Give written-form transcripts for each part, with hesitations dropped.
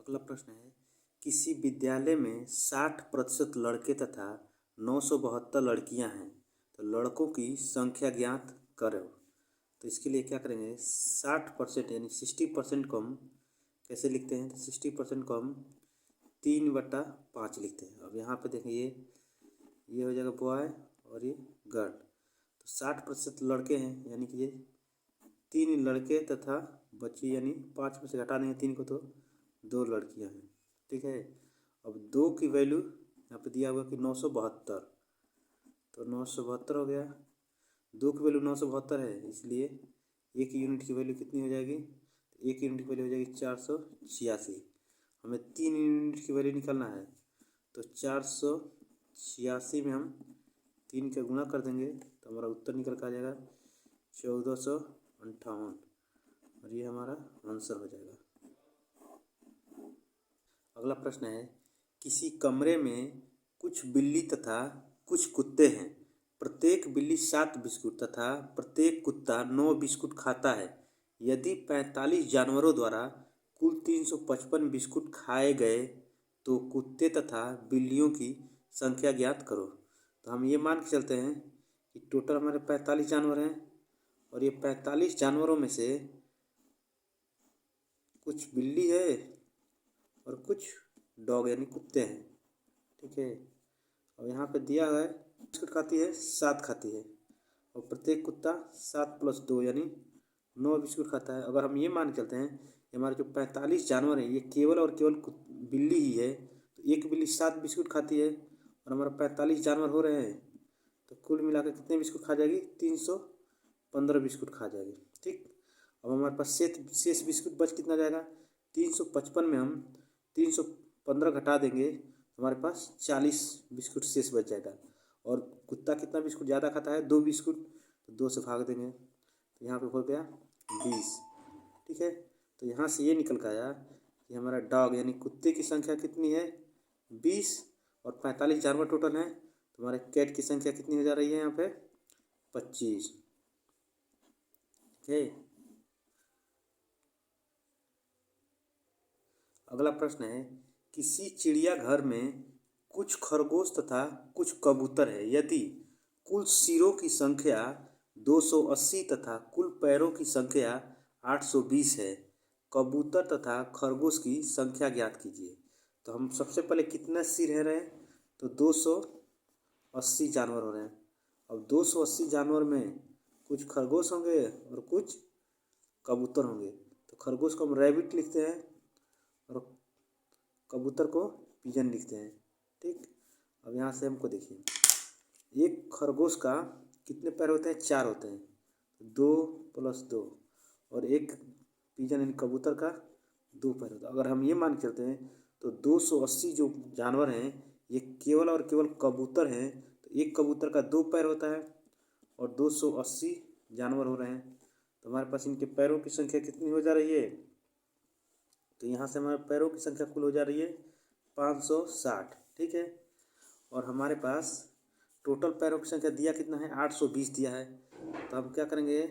अगला प्रश्न है, किसी विद्यालय में 60% लड़के तथा 972 लड़कियां हैं, तो लड़कों की संख्या ज्ञात करो। तो इसके लिए क्या करेंगे, 60% यानी 60% को हम कैसे लिखते हैं, तो 60% को हम 3/5 लिखते हैं। अब यहाँ पे देखें, ये हो जाएगा बॉय और ये गर्ल। तो 60% लड़के हैं, यानी कि ये 3 लड़के तथा बच्ची, यानी 5 में से घटा देंगे 3 को तो 2 लड़कियां हैं। ठीक है। अब 2 की वैल्यू यहाँ पे दिया हुआ कि 972, तो 972 हो गया। 2 की वैल्यू 972 है, इसलिए 1 यूनिट की वैल्यू कितनी हो जाएगी, 1 यूनिट की वैल्यू हो जाएगी 486। हमें 3 यूनिट की वैल्यू निकालना है, तो 486 में हम 3 का गुणा कर देंगे तो हमारा उत्तर निकल कर आ जाएगा 1458, और ये हमारा आंसर हो जाएगा। अगला प्रश्न है, किसी कमरे में कुछ बिल्ली तथा कुछ कुत्ते हैं। प्रत्येक बिल्ली 7 बिस्कुट तथा प्रत्येक कुत्ता 9 बिस्कुट खाता है। यदि 45 जानवरों द्वारा कुल 355 बिस्कुट खाए गए तो कुत्ते तथा बिल्लियों की संख्या ज्ञात करो। तो हम ये मान के चलते हैं कि टोटल हमारे 45 जानवर हैं, और ये 45 जानवरों में से कुछ बिल्ली है और कुछ डॉग यानी कुत्ते हैं। ठीक है। और यहाँ पे दिया है बिस्कुट खाती है 7 खाती है, और प्रत्येक कुत्ता 7 + 2 यानी 9 बिस्कुट खाता है। अगर हम ये मान के चलते हैं कि हमारे जो 45 जानवर हैं ये केवल और केवल बिल्ली ही है, तो एक बिल्ली 7 बिस्कुट खाती है और हमारा 45 जानवर हो रहे हैं, तो कुल मिलाकर कितने बिस्कुट खा जाएगी, 315 बिस्कुट खा जाएगी। ठीक। अब हमारे पास शेष बिस्कुट बच कितना जाएगा, 355 में हम 315 घटा देंगे तो हमारे पास 40 बिस्कुट शेष बच जाएगा। और कुत्ता कितना बिस्कुट ज़्यादा खाता है, 2 बिस्कुट, तो 2 से भाग देंगे तो यहाँ पे हो गया 20। ठीक है। तो यहाँ से ये निकल कर आया कि हमारा डॉग यानी कुत्ते की संख्या कितनी है, 20, और 45 जानवर टोटल हैं, तो हमारे कैट की संख्या कितनी हो जा रही है यहाँ पे, 25। ठीक है। अगला प्रश्न है, किसी चिड़ियाघर में कुछ खरगोश तथा कुछ कबूतर है। यदि कुल सिरों की संख्या 280 तथा कुल पैरों की संख्या 820 है, कबूतर तथा खरगोश की संख्या ज्ञात कीजिए। तो हम सबसे पहले कितने सिर है रहे, तो 280 जानवर हो रहे हैं। अब 280 जानवर में कुछ खरगोश होंगे और कुछ कबूतर होंगे, तो खरगोश को हम रैबिट लिखते हैं और कबूतर को पिजन लिखते हैं। ठीक। अब यहाँ से हमको देखिए, एक खरगोश का कितने पैर होते हैं, 4 होते हैं, 2 + 2, और एक पिजन यानी कबूतर का 2 पैर होता है। अगर हम ये मान के चलते हैं तो 280 जो जानवर हैं ये केवल और केवल कबूतर हैं, तो एक कबूतर का 2 पैर होता है और 280 जानवर हो रहे हैं, तो हमारे पास इनके पैरों की संख्या कितनी हो जा रही है, तो यहाँ से हमारे पैरों की संख्या कुल हो जा रही है 560। ठीक है। और हमारे पास टोटल पैरों की संख्या दिया कितना है, 820 दिया है, तो हम क्या करेंगे,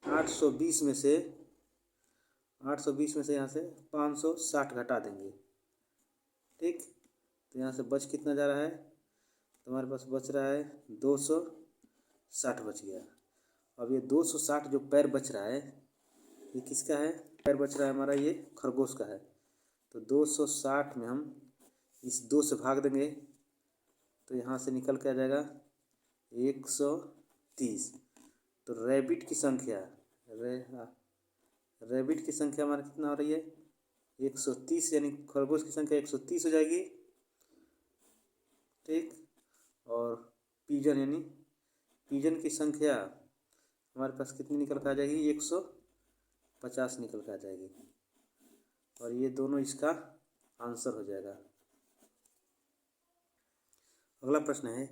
820 में से यहाँ से 560 घटा देंगे। ठीक। तो यहाँ से बच कितना जा रहा है, तो हमारे पास बच रहा है 260 बच गया। अब ये 260 जो पैर बच रहा है ये किसका है, पैर बच रहा है हमारा, ये खरगोश का है। तो 260 में हम इस 2 से भाग देंगे तो यहाँ से निकल के आ जाएगा 130। तो रैबिट की संख्या हमारा कितना हो रही है, 130, यानी खरगोश की संख्या 130 हो जाएगी। ठीक। और पिजन यानी पिजन की संख्या हमारे पास कितनी निकल कर आ जाएगी, 150 निकल कर आ जाएगी, और ये दोनों इसका आंसर हो जाएगा। अगला प्रश्न है,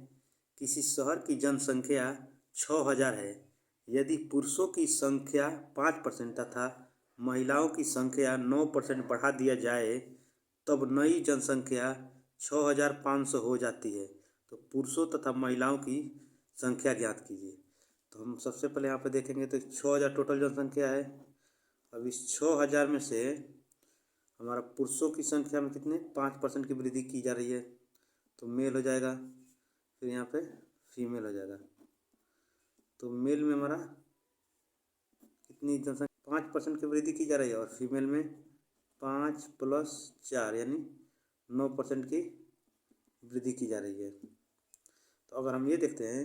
किसी शहर की जनसंख्या 6000 है। यदि पुरुषों की संख्या 5% तथा महिलाओं की संख्या 9% बढ़ा दिया जाए तब नई जनसंख्या 6500 हो जाती है। तो पुरुषों तथा महिलाओं की संख्या ज्ञात कीजिए। तो हम सबसे पहले यहाँ पे देखेंगे तो 6000 टोटल जनसंख्या है। अब इस 6000 में से हमारा पुरुषों की संख्या में कितने 5% की वृद्धि की जा रही है, तो मेल हो जाएगा। फिर यहाँ पे फीमेल हो जाएगा। तो मेल में हमारा कितनी जनसंख्या 5% की वृद्धि की जा रही है और फीमेल में 5 + 4 यानी 9% की वृद्धि की जा रही है। तो अगर हम ये देखते हैं,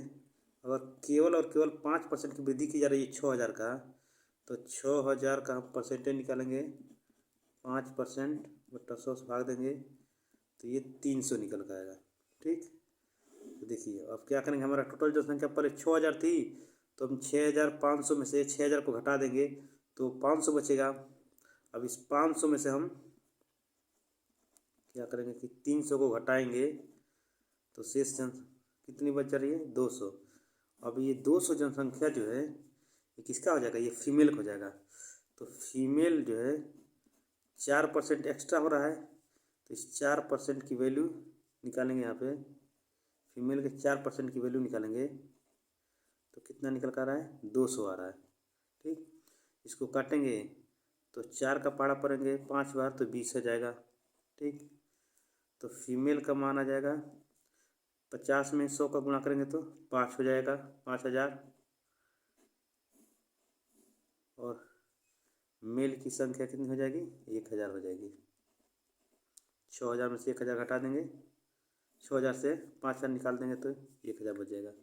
अगर केवल और केवल 5% की वृद्धि की जा रही है 6000 का, तो 6000 का हम परसेंटेज निकालेंगे, 5% बटा 100 से भाग देंगे तो ये 300 निकल कर आएगा। ठीक, तो देखिए अब क्या करेंगे, हमारा टोटल जनसंख्या पहले 6000 थी, तो हम 6500 में से 6000 को घटा देंगे तो 500 बचेगा। अब इस 500 में से हम क्या करेंगे कि 300 को घटाएंगे तो शेष कितनी बच जा रही है 200। अब ये 200 जनसंख्या जो है ये किसका हो जाएगा, ये फीमेल का हो जाएगा। तो फीमेल जो है 4% एक्स्ट्रा हो रहा है, तो इस 4% की वैल्यू निकालेंगे। यहाँ पे फीमेल के 4% की वैल्यू निकालेंगे तो कितना निकल कर आ रहा है 200 आ रहा है। ठीक, इसको काटेंगे तो 4 का पाड़ा पड़ेंगे 5 बार तो 20 हो जाएगा। ठीक, तो फीमेल का मान आ जाएगा 50 में 100 का गुणा करेंगे तो 5 हो जाएगा, 5000। और मेल की संख्या कितनी हो जाएगी 1000 हो जाएगी। 6000 में से 1000 घटा देंगे, 6000 से 5000 निकाल देंगे तो 1000 बच जाएगा,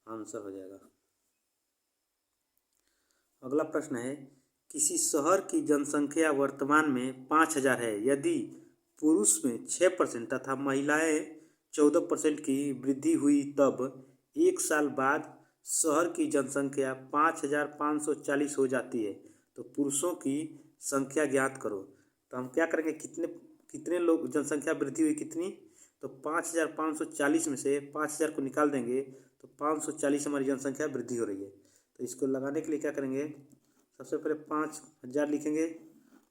आंसर हो जाएगा। अगला प्रश्न है, किसी शहर की जनसंख्या वर्तमान में 5000 है। यदि पुरुष में 6% तथा महिलाएं 14% की वृद्धि हुई, तब एक साल बाद शहर की जनसंख्या 5540 हो जाती है। तो पुरुषों की संख्या ज्ञात करो। तो हम क्या करेंगे, कितने कितने लोग जनसंख्या वृद्धि हुई कितनी, तो 5540 में से 5000 को निकाल देंगे तो 540 हमारी जनसंख्या वृद्धि हो रही है। तो इसको लगाने के लिए क्या करेंगे, सबसे पहले 5000 लिखेंगे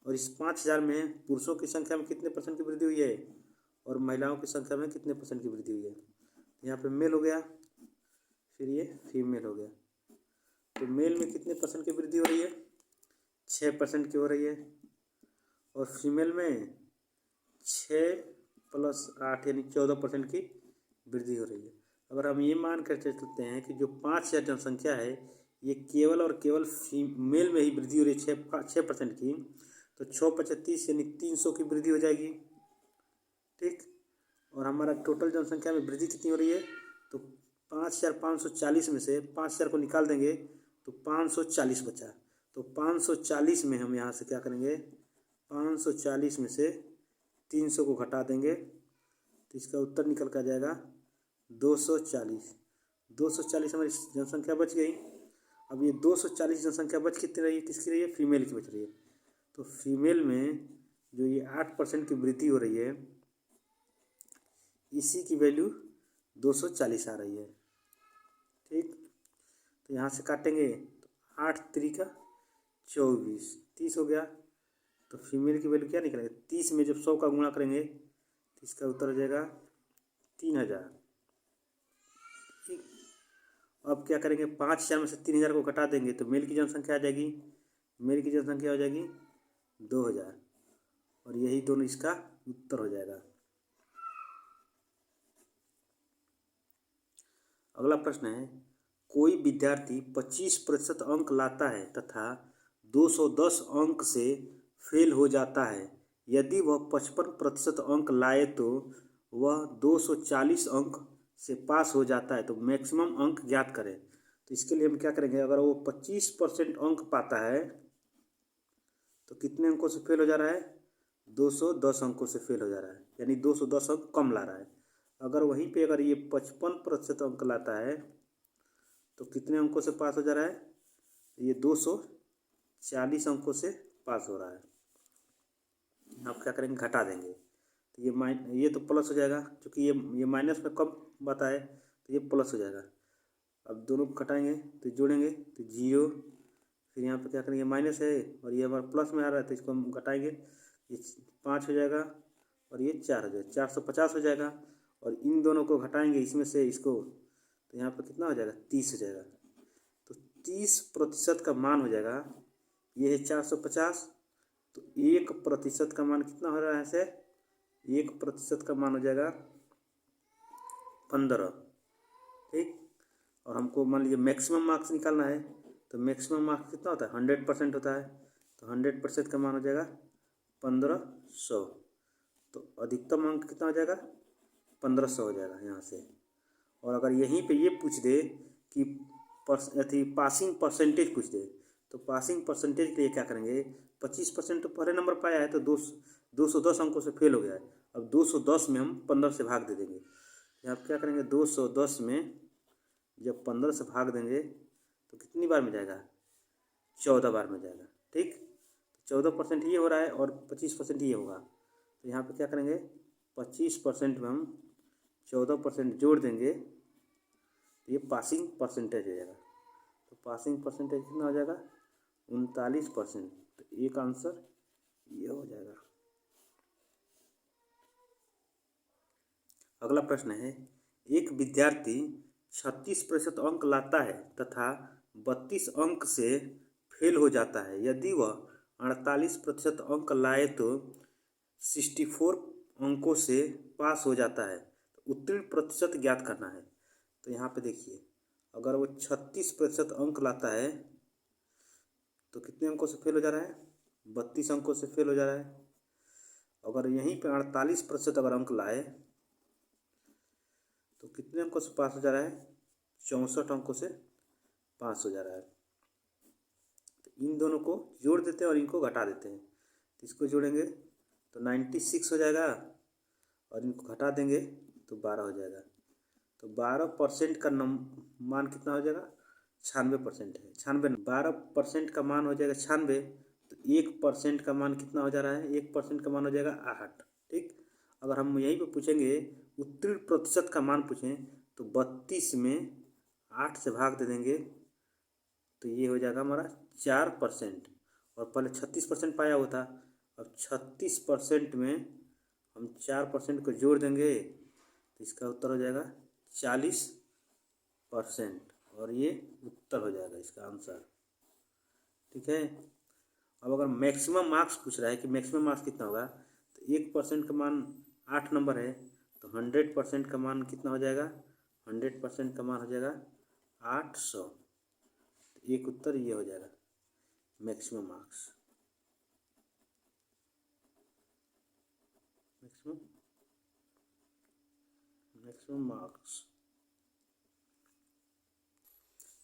और इस 5000 में पुरुषों की संख्या में कितने % की वृद्धि हुई है और महिलाओं की संख्या में कितने % की वृद्धि हुई है। यहाँ पे मेल हो गया, फिर ये फीमेल हो गया। तो मेल में कितने % की वृद्धि हो रही है 6% की हो रही है और फीमेल में 6 + 8 यानी 14% की वृद्धि हो रही है। अगर हम ये मान कर चलते हैं कि जो 5000 जनसंख्या है ये केवल और केवल फीमेल में ही वृद्धि हो रही है 6% की, तो 6×25 यानी 300 की वृद्धि हो जाएगी। ठीक, और हमारा टोटल जनसंख्या में वृद्धि कितनी हो रही है, तो 5540 में से 5000 को निकाल देंगे तो 540 बचा। तो 540 में हम यहाँ से क्या करेंगे, 540 में से 300 को घटा देंगे तो इसका उत्तर निकल कर जाएगा 240। 240 हमारी जनसंख्या बच गई। अब ये 240 जनसंख्या बच कितनी रही है, किसकी रही है, फीमेल की बच रही है। तो फीमेल में जो ये 8% की वृद्धि हो रही है इसी की वैल्यू 240 आ रही है। ठीक, तो यहाँ से काटेंगे तो 8 3 का 24 30 हो गया। तो फीमेल की वैल्यू क्या निकलेगा, 30 में जब 100 का गुणा करेंगे तो इसका उत्तर हो जाएगा 3000। ठीक, अब क्या करेंगे, 5000 में से 3000 को घटा देंगे तो मेल की जनसंख्या आ जाएगी, मेल की जनसंख्या हो जाएगी 2000 और यही दोनों इसका उत्तर हो जाएगा। अगला प्रश्न है, कोई विद्यार्थी 25% अंक लाता है तथा 210 अंक से फेल हो जाता है। यदि वह 55% अंक लाए तो वह 240 अंक से पास हो जाता है। तो मैक्सिमम अंक ज्ञात करें। तो इसके लिए हम क्या करेंगे, अगर वो 25% अंक पाता है तो कितने अंकों से फेल हो जा रहा है, 210 अंकों से फेल हो जा रहा है, यानी 210 अंक कम ला रहा है। अगर वहीं पे अगर ये 55% अंक लाता है तो कितने अंकों से पास हो जा रहा है, ये 240 अंकों से पास हो रहा है। अब क्या करेंगे, घटा देंगे तो ये तो प्लस हो जाएगा, क्योंकि ये माइनस में कम बता है तो ये प्लस हो जाएगा। अब दोनों को घटाएंगे तो जोड़ेंगे तो 0, फिर यहाँ पे क्या करेंगे, माइनस है और ये हमारा प्लस में आ रहा है तो इसको हम घटाएंगे, ये 5 हो जाएगा और ये 4 हो जाएगा, 450 हो जाएगा। और इन दोनों को घटाएंगे इसमें से इसको तो यहाँ पर कितना हो जाएगा, 30 हो जाएगा। तो 30% का मान हो जाएगा, ये है 450 तो 1% का मान कितना हो रहा है ऐसे? 1% का मान हो जाएगा 15। ठीक। और हमको मान लीजिए मैक्सिमम मार्क्स निकालना है, तो मैक्सिमम मार्क्स कितना होता है? 100% होता है। तो 100% का मान हो जाएगा 1500। तो अधिकतम अंक कितना हो जाएगा? 1500 हो जाएगा यहाँ से। और अगर यहीं पे ये पूछ दे कि पासिंग परसेंटेज पूछ दे, तो पासिंग परसेंटेज के लिए क्या करेंगे? 25% तो पहले नंबर पाया है, तो 210 अंकों से फेल हो गया है। अब 210 में हम 15 से भाग दे देंगे। यहाँ क्या करेंगे? 210 में जब 15 से भाग देंगे तो कितनी बार में जाएगा? 14 बार में जाएगा। ठीक। 14% ये हो रहा है और 25% ये होगा। तो यहाँ पे क्या करेंगे? 25% में हम 14% जोड़ देंगे तो ये पासिंग परसेंटेज हो जाएगा। तो पासिंग परसेंटेज कितना हो जाएगा? 39%। तो एक आंसर ये हो जाएगा। अगला प्रश्न है, एक विद्यार्थी 36% अंक लाता है तथा 32 अंक से फेल हो जाता है। यदि वह 48% अंक लाए तो 64 अंकों से पास हो जाता है। तो उत्तीर्ण प्रतिशत ज्ञात करना है। तो यहाँ पे देखिए, अगर वो 36% अंक लाता है तो कितने अंकों से फेल हो जा रहा है? 32 अंकों से फेल हो जा रहा है। अगर यहीं पे 48% अगर अंक लाए तो कितने अंकों से पास हो जा रहा है? 64 अंकों से पास हो जा रहा है। तो इन दोनों को जोड़ देते हैं और इनको घटा देते हैं। तो इसको जोड़ेंगे तो 96 हो जाएगा और इनको घटा देंगे तो 12 हो जाएगा। तो 12% का मान कितना हो जाएगा? 96% है। 12% का मान हो जाएगा 96। तो 1% का मान कितना हो जा रहा है? 1% का मान हो जाएगा 8। ठीक। अगर हम यहीं पे पूछेंगे उत्तीर्ण प्रतिशत का मान पूछें तो 32 में 8 से भाग दे देंगे तो ये हो जाएगा हमारा 4%। और पहले 36% पाया हुआ था। अब 36% में हम 4% को जोड़ देंगे तो इसका उत्तर हो जाएगा 40%। और ये उत्तर हो जाएगा इसका आंसर। ठीक है। अब अगर मैक्सिमम मार्क्स पूछ रहा है कि मैक्सिमम मार्क्स कितना होगा, तो 1% का मान 8 नंबर है, तो 100% का मान कितना हो जाएगा? 100% का मान हो जाएगा 800। एक उत्तर ये हो जाएगा मैक्सिमम मार्क्स। Maximum marks.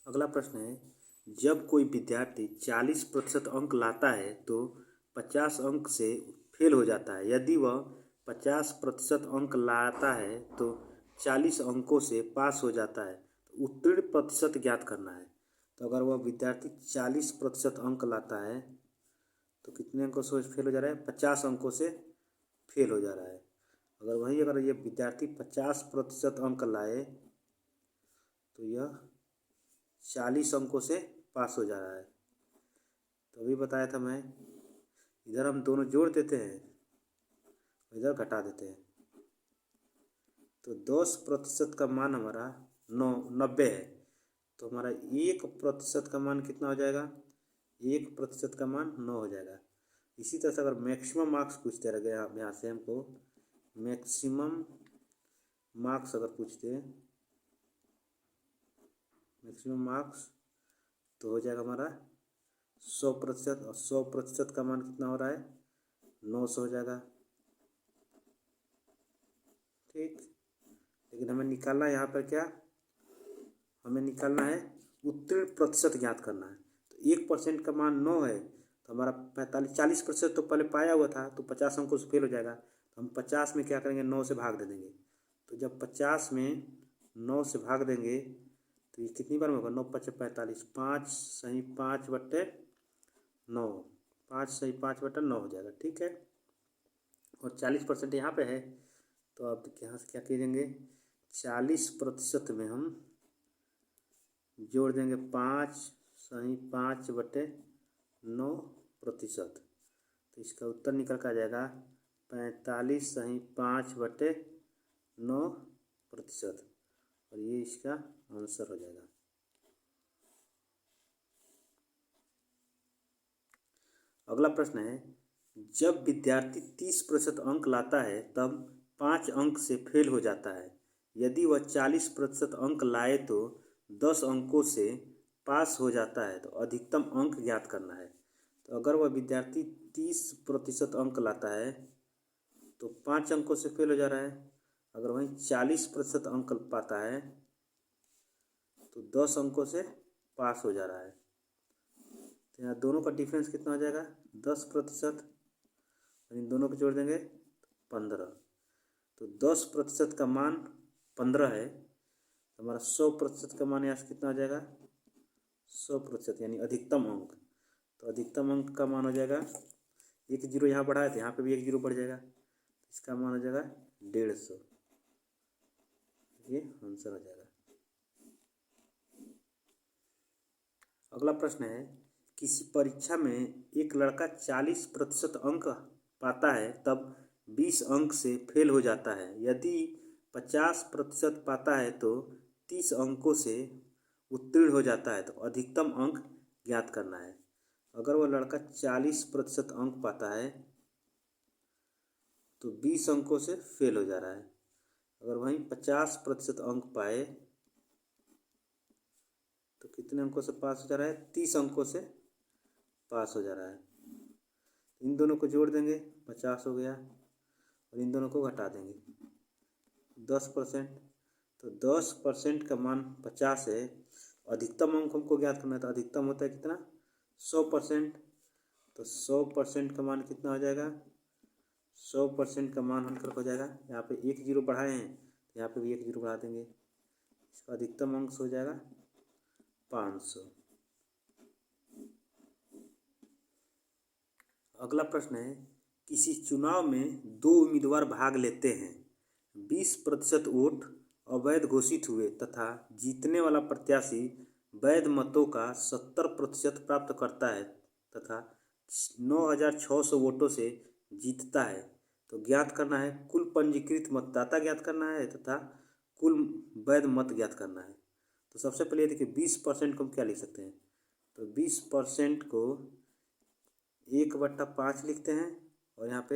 अगला प्रश्न है, जब कोई विद्यार्थी 40% अंक लाता है तो 50 अंक से फेल हो जाता है। यदि वह 50% अंक लाता है तो 40 अंकों से पास हो जाता है। तो उत्तीर्ण प्रतिशत ज्ञात करना है। तो अगर वह विद्यार्थी 40% अंक लाता है तो कितने अंकों से फेल हो जा रहा है? 50 अंकों से फेल हो जा रहा है। अगर ये विद्यार्थी 50% अंक लाए तो यह 40 अंकों से पास हो जा रहा है। तो अभी बताया था मैं, इधर हम दोनों जोड़ देते हैं, इधर घटा देते हैं। तो 10% का मान हमारा 90 है। तो हमारा 1% का मान कितना हो जाएगा? 1% का मान 9 हो जाएगा। इसी तरह से अगर मैक्सिमम मार्क्स पूछते रह गए यहाँ से हमको मैक्सिमम मार्क्स अगर पूछते हैं, मैक्सिमम मार्क्स तो हो जाएगा हमारा 100%। और 100% का मान कितना हो रहा है? 900 हो जाएगा। ठीक। लेकिन हमें निकालना है यहाँ पर क्या? हमें निकालना है उत्तीर्ण प्रतिशत ज्ञात करना है। तो 1% का मान 9 है, तो हमारा 40% तो पहले पाया हुआ था, तो 50 अंकों से फेल हो जाएगा। तो हम 50 में क्या करेंगे? 9 से भाग दे देंगे। तो जब 50 में 9 से भाग देंगे तो ये कितनी बार में होगा? 9 × 5 = 45। 5 सही 5/9, 5 सही 5/9 हो जाएगा। ठीक है। और 40% यहाँ पे है, तो अब यहाँ से क्या कीजिएंगे? 40% में हम जोड़ देंगे 5 सही 5/9%। तो इसका उत्तर निकल कर आ जाएगा 45 सही 5/9%। और ये इसका आंसर हो जाएगा। अगला प्रश्न है, जब विद्यार्थी 30% अंक लाता है तब 5 अंक से फेल हो जाता है। यदि वह 40% अंक लाए तो 10 अंकों से पास हो जाता है। तो अधिकतम अंक ज्ञात करना है। तो अगर वह विद्यार्थी 30% अंक लाता है तो 5 अंकों से फेल हो जा रहा है। अगर वहीं 40% अंक पाता है तो 10 अंकों से पास हो जा रहा है। तो यहाँ दोनों का डिफरेंस कितना हो जाएगा? 10%। इन दोनों को जोड़ देंगे 15। तो 10% का मान 15 है। तो हमारा 100% का मान यहाँ से कितना हो जाएगा? 100% यानी अधिकतम अंक। तो अधिकतम अंक का मान हो जाएगा, एक जीरो यहाँ बढ़ा है तो यहाँ पे भी एक जीरो बढ़ जाएगा। इसका मान हो जाएगा 150। ये आंसर हो जाएगा। अगला प्रश्न है, किसी परीक्षा में एक लड़का 40% अंक पाता है तब 20 अंक से फेल हो जाता है। यदि 50% पाता है तो 30 अंकों से उत्तीर्ण हो जाता है। तो अधिकतम अंक ज्ञात करना है। अगर वह लड़का 40% अंक पाता है तो 20 अंकों से फेल हो जा रहा है। अगर वहीं 50% अंक पाए तो कितने अंकों से पास हो जा रहा है? 30 अंकों से पास हो जा रहा है। इन दोनों को जोड़ देंगे 50 हो गया और इन दोनों को घटा देंगे 10%। तो 10% का मान 50 है। अधिकतम अंक हमको ज्ञात करना है। तो अधिकतम होता है कितना? 100%। तो 100% का मान कितना हो जाएगा? 100% का मान हल हो जाएगा। यहाँ पे एक जीरो बढ़ाए हैं तो यहाँ पे भी एक जीरो बढ़ा देंगे। इसका अधिकतम अंक हो जाएगा 500। अगला प्रश्न है, किसी चुनाव में 2 उम्मीदवार भाग लेते हैं। 20% वोट अवैध घोषित हुए तथा जीतने वाला प्रत्याशी वैध मतों का 70% प्राप्त करता है तथा 9,600 वोटों से जीतता है। तो ज्ञात करना है कुल पंजीकृत मतदाता ज्ञात करना है तथा कुल वैध मत ज्ञात करना है। तो सबसे पहले देखिए 20% को हम क्या लिख सकते हैं? तो 20% को 1/5 लिखते हैं। और यहाँ पे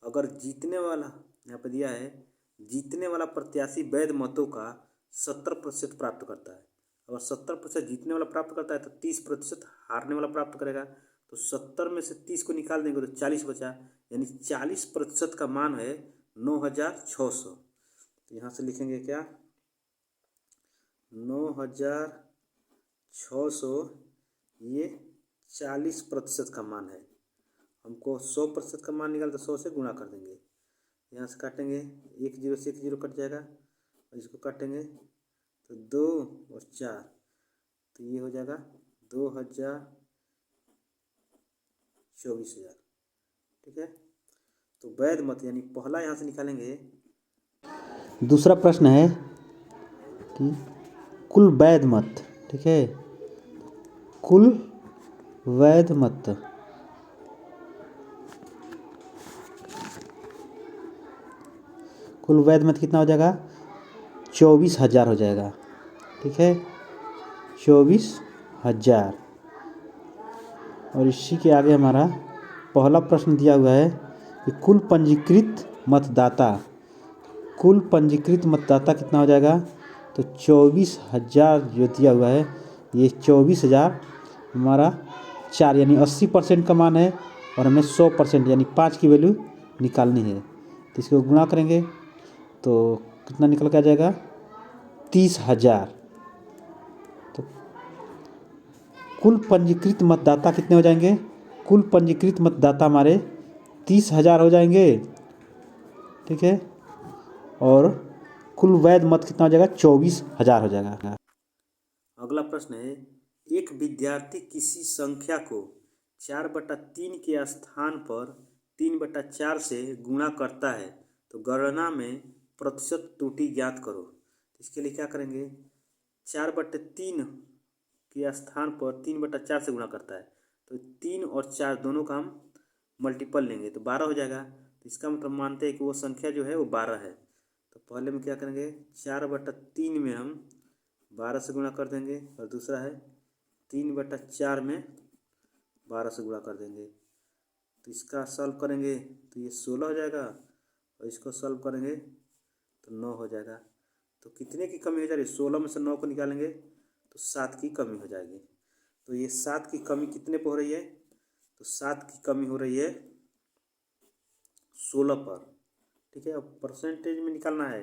अगर जीतने वाला, यहाँ पे दिया है जीतने वाला प्रत्याशी वैध मतों का 70% प्राप्त करता है। अगर 70% जीतने वाला प्राप्त करता है तो 30% हारने वाला प्राप्त करेगा। तो 70 में से 30 को निकाल देंगे तो 40 बचा, यानी 40% का मान है 9,600। तो यहाँ से लिखेंगे क्या? 9,600 ये 40% का मान है। हमको 100% का मान निकाल तो 100 से गुणा कर देंगे। यहाँ से काटेंगे, एक जीरो से एक जीरो कट जाएगा और इसको काटेंगे तो 2 और 4, तो ये हो जाएगा 2,24,000। ठीक है। तो वैध मत यानी पहला यहाँ से निकालेंगे। दूसरा प्रश्न है कि कुल वैध मत, ठीक है, कुल वैध मत कितना हो जाएगा? 24,000 हो जाएगा। ठीक है, 24,000। और इसी के आगे हमारा पहला प्रश्न दिया हुआ है कि कुल पंजीकृत मतदाता कितना हो जाएगा? तो 24,000 जो दिया हुआ है, ये 24,000 हमारा 4 यानी 80% का मान है और हमें 100% यानी 5 की वैल्यू निकालनी है। तो इसको गुणा करेंगे तो कितना निकल के आ जाएगा? 30,000। तो कुल पंजीकृत मतदाता कितने हो जाएंगे? कुल पंजीकृत मतदाता हमारे 30,000 हो जाएंगे। ठीक है, और कुल वैध मत कितना हो जाएगा? 24,000 हो जाएगा। अगला प्रश्न है, एक विद्यार्थी किसी संख्या को 4/3 के स्थान पर 3/4 से गुणा करता है तो गणना में प्रतिशत त्रुटि ज्ञात करो। इसके लिए क्या करेंगे? 4/3 के स्थान पर 3/4 से गुणा करता है तो 3 और 4 दोनों का हम मल्टीपल लेंगे तो 12 हो जाएगा। तो इसका मतलब मानते हैं कि वो संख्या जो है वो 12 है। तो पहले में क्या करेंगे? 4/3 में हम 12 से गुणा कर देंगे और दूसरा है 3/4 में 12 से गुणा कर देंगे। तो इसका सॉल्व करेंगे तो ये 16 हो जाएगा, और इसको सॉल्व करेंगे तो 9 हो जाएगा। तो कितने की कमी हो जा रही है? 16 में से 9 को निकालेंगे तो 7 की कमी हो जाएगी। तो ये 7 की कमी कितने पर हो रही है? तो 7 की कमी हो रही है 16 पर। ठीक है, अब परसेंटेज में निकालना है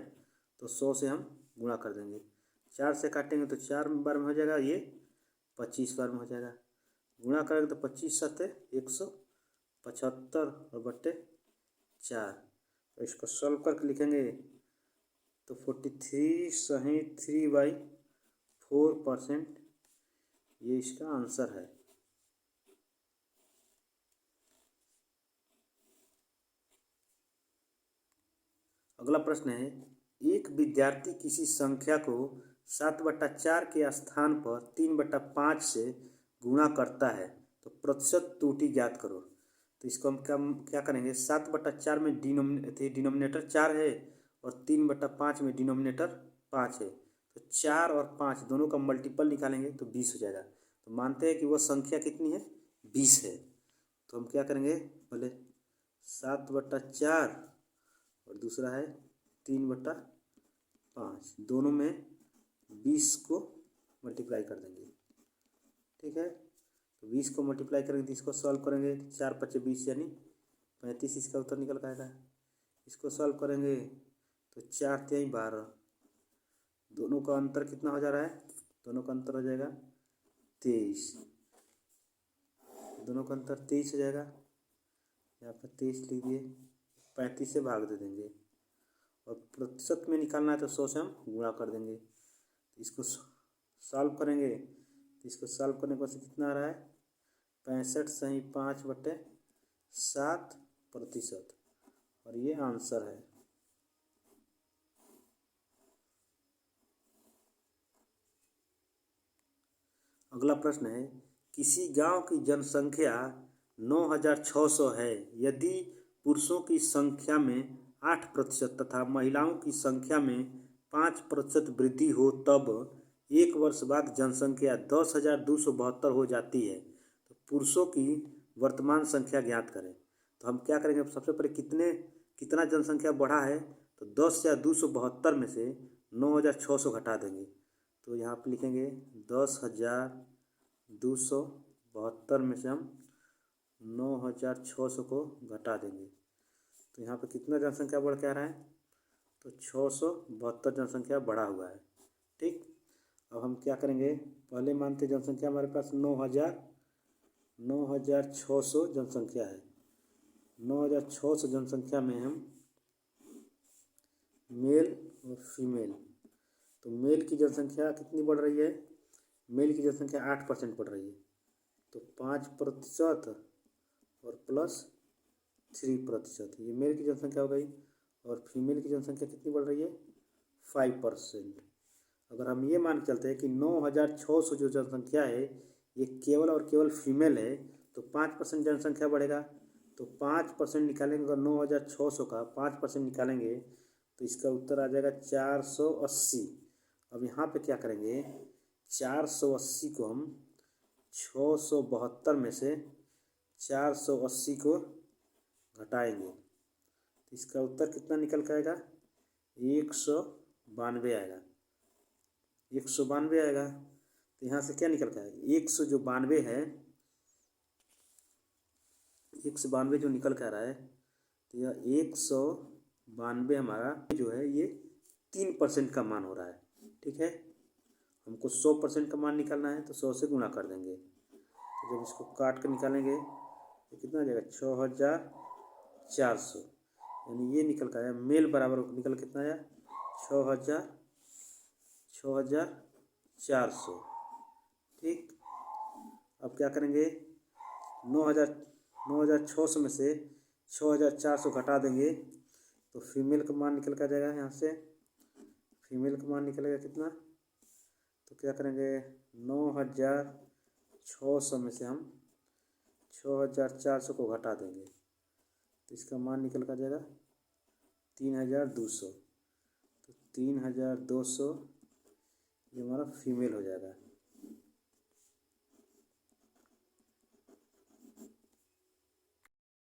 तो 100 से हम गुणा कर देंगे। 4 से काटेंगे तो 4 बार में हो जाएगा, ये 25 बार में हो जाएगा। गुणा करेंगे तो 25 सत्ते 175 और बट्टे 4। तो इसको सॉल्व करके लिखेंगे तो 43 सही 3/4% ये इसका आंसर है। अगला प्रश्न है, एक विद्यार्थी किसी संख्या को 7/4 के स्थान पर 3/5 से गुणा करता है तो प्रतिशत त्रुटि ज्ञात करो। तो इसको हम क्या करेंगे? 7/4 में डिनोमिनेटर 4 है और 3/5 में डिनोमिनेटर 5 है। तो 4 और 5 दोनों का मल्टीपल निकालेंगे तो 20 हो जाएगा। तो मानते हैं कि वह संख्या कितनी है? 20 है। तो हम क्या करेंगे? पहले 7/4 और दूसरा है 3/5, दोनों में 20 को मल्टीप्लाई कर देंगे। ठीक है, तो 20 को मल्टीप्लाई करेंगे तो इसको सॉल्व करेंगे, 4 × 5 = 20 यानी 35 इसका उत्तर निकल के आएगा। इसको सॉल्व करेंगे तो 4 × 3 = 12, दोनों का अंतर कितना हो जा रहा है? दोनों का अंतर हो जाएगा 23, दोनों का अंतर 23 हो जाएगा। यहाँ पर 23 लिख दिए, 35 से भाग दे देंगे और प्रतिशत में निकालना है तो 100 से हम गुणा कर देंगे। तो इसको सॉल्व करेंगे तो इसको सॉल्व करने के बाद कितना आ रहा है? 65 सही 5/7% और ये आंसर है। अगला प्रश्न है, किसी गांव की जनसंख्या 9600 है। यदि पुरुषों की संख्या में 8% तथा महिलाओं की संख्या में 5% वृद्धि हो तब 1 वर्ष बाद जनसंख्या 10,272 हो जाती है। तो पुरुषों की वर्तमान संख्या ज्ञात करें। तो हम क्या करेंगे? सबसे पहले कितना जनसंख्या बढ़ा है? तो 10,272 में से 9,600 घटा देंगे। तो यहाँ पर लिखेंगे 10,272 में से हम 9,600 को घटा देंगे। तो यहाँ पे कितना जनसंख्या बढ़ के आ रहा है? तो 672 जनसंख्या बढ़ा हुआ है। ठीक, अब हम क्या करेंगे? पहले मानते जनसंख्या हमारे पास 9,600 जनसंख्या है। 9,600 जनसंख्या में हम मेल और फीमेल, तो मेल की जनसंख्या कितनी बढ़ रही है? मेल की जनसंख्या 8% बढ़ रही है। तो 5% और +3%, ये मेल की जनसंख्या हो गई। और फीमेल की जनसंख्या कितनी बढ़ रही है? 5%। अगर हम ये मान के चलते हैं कि 9,600 जो जनसंख्या है ये केवल और केवल फीमेल है तो 5% जनसंख्या बढ़ेगा। तो 5% निकालेंगे, अगर 9,600 का 5% निकालेंगे तो इसका उत्तर आ जाएगा 480। अब यहाँ पे क्या करेंगे? 480 को हम 672 में से 480 को घटाएंगे तो इसका उत्तर कितना निकल के आएगा? 192 आएगा। 192 आएगा। तो यहाँ से क्या निकल के आएगा? 192 है, 192 जो निकल के आ रहा है तो यह 192 हमारा जो है ये 3% का मान हो रहा है। ठीक है, हमको 100% का मान निकालना है तो 100 से गुणा कर देंगे। तो जब इसको काट कर निकालेंगे तो कितना आ जाएगा? 6,400, यानी ये निकल कर आया मेल बराबर निकल कितना आया? 6,400। ठीक, अब क्या करेंगे? 9,600 में से 6,400 घटा देंगे तो फीमेल का मान निकल कर जाएगा। यहाँ से फीमेल का मान निकलेगा कितना? तो क्या करेंगे? 9,600 में से हम 6,400 को घटा देंगे तो इसका मान निकल कर जाएगा 3,200। तो 3,200 ये हमारा फीमेल हो जाएगा।